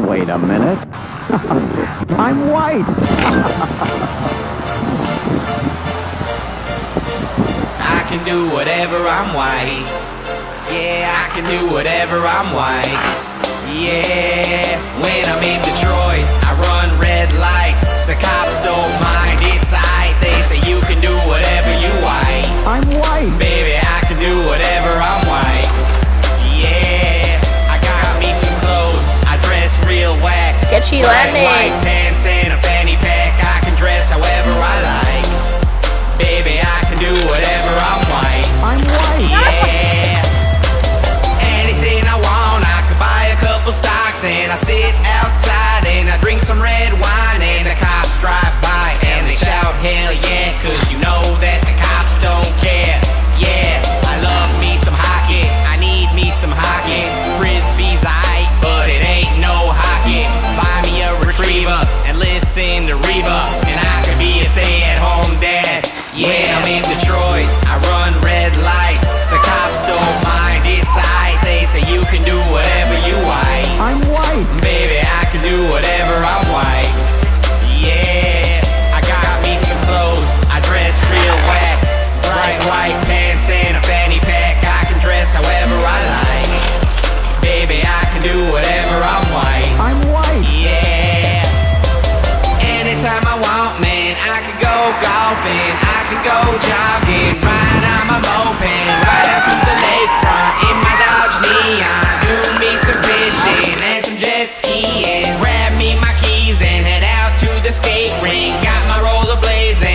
Wait a minute. I'm white. I can do whatever, I'm white. Yeah, I can do whatever, I'm white. Yeah, when I'm in Detroit, I run red lights. The cops don't mind, it's aight. They say you can do whatever, you white. I'm white. Baby, I can do whatever, I'm white. Yeah, I got me some clothes, I dress real whack. Sketchy Black, white landing. pants and a fanny pack. I can dress however I like. Baby, I can do whatever, I'm white. I'm white. Yeah, anything I want, I could buy a couple stocks. And I sit outside and I drink some red wine. And the cops drive by and they shout hell yeah, 'cause you know that